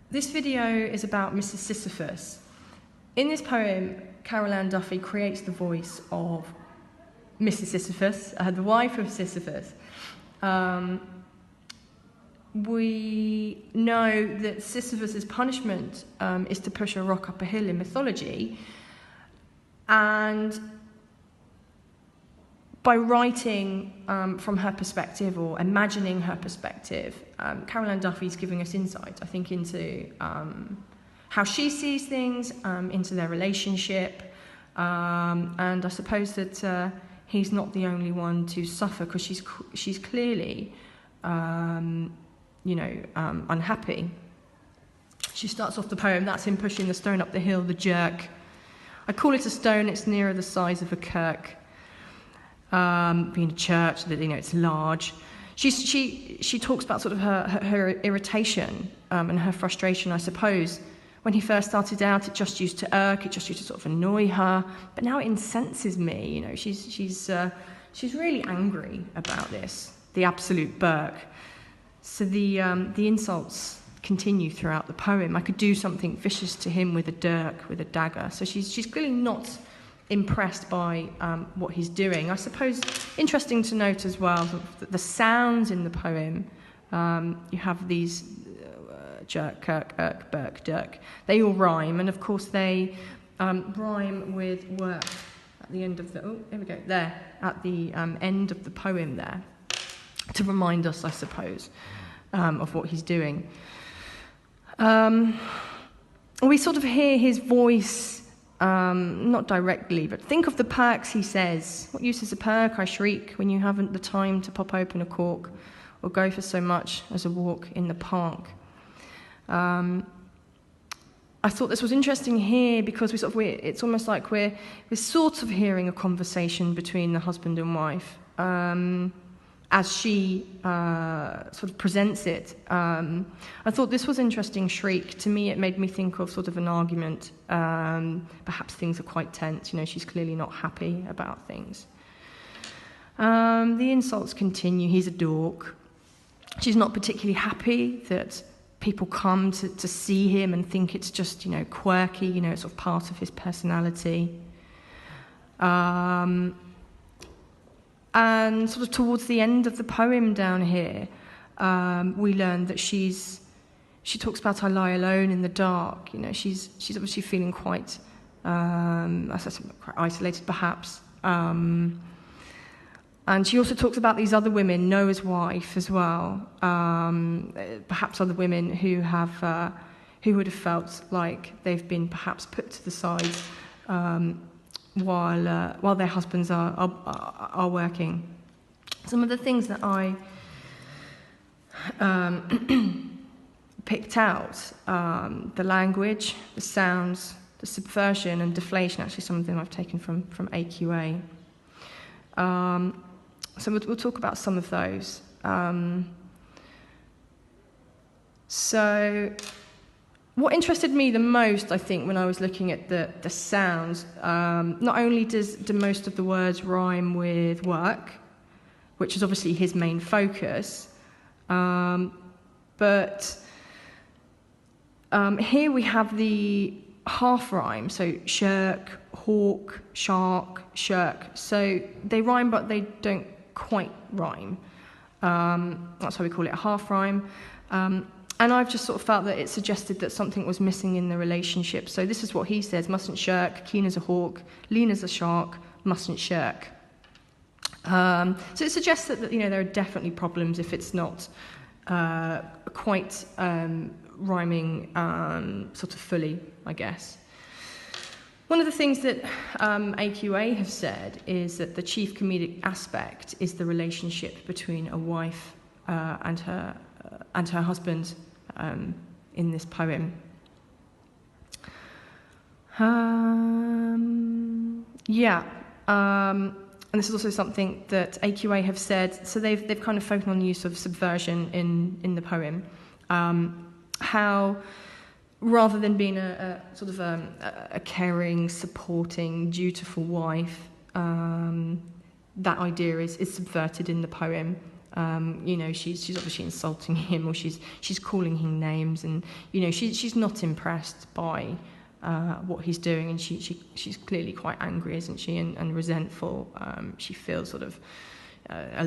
This video is about Mrs. Sisyphus. In this poem, Carol Ann Duffy creates the voice of Mrs. Sisyphus, the wife of Sisyphus. We know that Sisyphus's punishment is to push a rock up a hill in mythology, and by writing from her perspective or imagining her perspective, Carol Ann Duffy is giving us insight, I think, into how she sees things, into their relationship, and I suppose that he's not the only one to suffer, because she's clearly, unhappy. She starts off the poem, that's him pushing the stone up the hill, the jerk. I call it a stone, it's nearer the size of a kirk. Being a church, that it's large. She talks about sort of her irritation and her frustration, I suppose. When he first started out, it just used to irk, it just used to sort of annoy her, but now it incenses me. She's really angry about this, the absolute Burke. So the insults continue throughout the poem. I could do something vicious to him with a dirk, with a dagger. So she's clearly not impressed by what he's doing. I suppose interesting to note as well that the sounds in the poem, you have these jerk, kirk, irk, burk, dirk. They all rhyme, and of course they rhyme with work at the end of the, at the end of the poem there, to remind us, I suppose, of what he's doing. We sort of hear his voice, not directly, but think of the perks he says. What use is a perk, I shriek, when you haven't the time to pop open a cork or go for so much as a walk in the park. I thought this was interesting here because it's almost like we're sort of hearing a conversation between the husband and wife as she sort of presents it. I thought this was interesting, shriek. To me, it made me think of sort of an argument. Perhaps things are quite tense. She's clearly not happy about things. The insults continue. He's a dork. She's not particularly happy that people come to see him and think it's just, quirky, it's sort of part of his personality. And sort of towards the end of the poem down here, we learn that she talks about I lie alone in the dark. She's obviously feeling quite, quite isolated perhaps. And she also talks about these other women, Noah's wife as well, perhaps other women who would have felt like they've been perhaps put to the side while their husbands are working. Some of the things that I picked out, the language, the sounds, the subversion and deflation, actually some of them I've taken from AQA. So we'll talk about some of those. So what interested me the most, I think, when I was looking at the sounds, not only do most of the words rhyme with work, which is obviously his main focus, but here we have the half rhyme, so shirk, hawk, shark, shirk. So they rhyme, but they don't quite rhyme. That's why we call it a half rhyme. And I've just sort of felt that it suggested that something was missing in the relationship. So this is what he says: mustn't shirk, keen as a hawk, lean as a shark, mustn't shirk. So it suggests that there are definitely problems if it's not quite rhyming sort of fully, I guess. One of the things that AQA have said is that the chief comedic aspect is the relationship between a wife and her husband in this poem. And this is also something that AQA have said. So they've kind of focused on the use of subversion in the poem. How, rather than being a sort of a caring, supporting, dutiful wife, that idea is subverted in the poem. You know, she's obviously insulting him, or she's calling him names, and you know, she's not impressed by what he's doing, and she's clearly quite angry, isn't she, and resentful. She feels sort of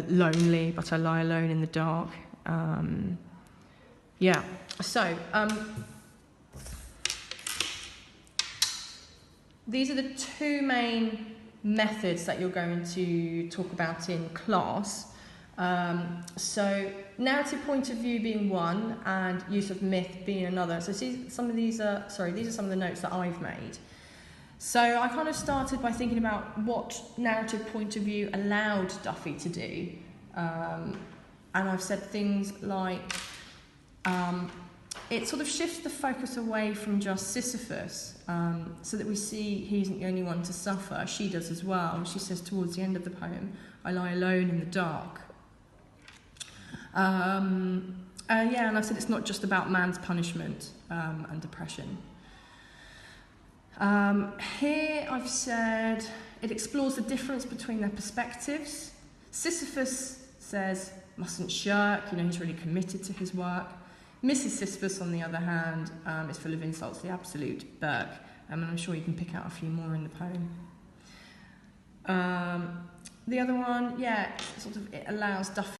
lonely, but I lie alone in the dark. Yeah. So these are the two main methods that you're going to talk about in class. So narrative point of view being one, and use of myth being another. So see, these are some of the notes that I've made. So I kind of started by thinking about what narrative point of view allowed Duffy to do. And I've said things like, it sort of shifts the focus away from just Sisyphus, so that we see he isn't the only one to suffer. She does as well. She says towards the end of the poem, I lie alone in the dark. And I said it's not just about man's punishment and depression. Here I've said it explores the difference between their perspectives. Sisyphus says, mustn't shirk, you know, he's really committed to his work. Mrs. Sisyphus, on the other hand, is full of insults, the absolute Burke. And I'm sure you can pick out a few more in the poem. The other one, it allows Duffy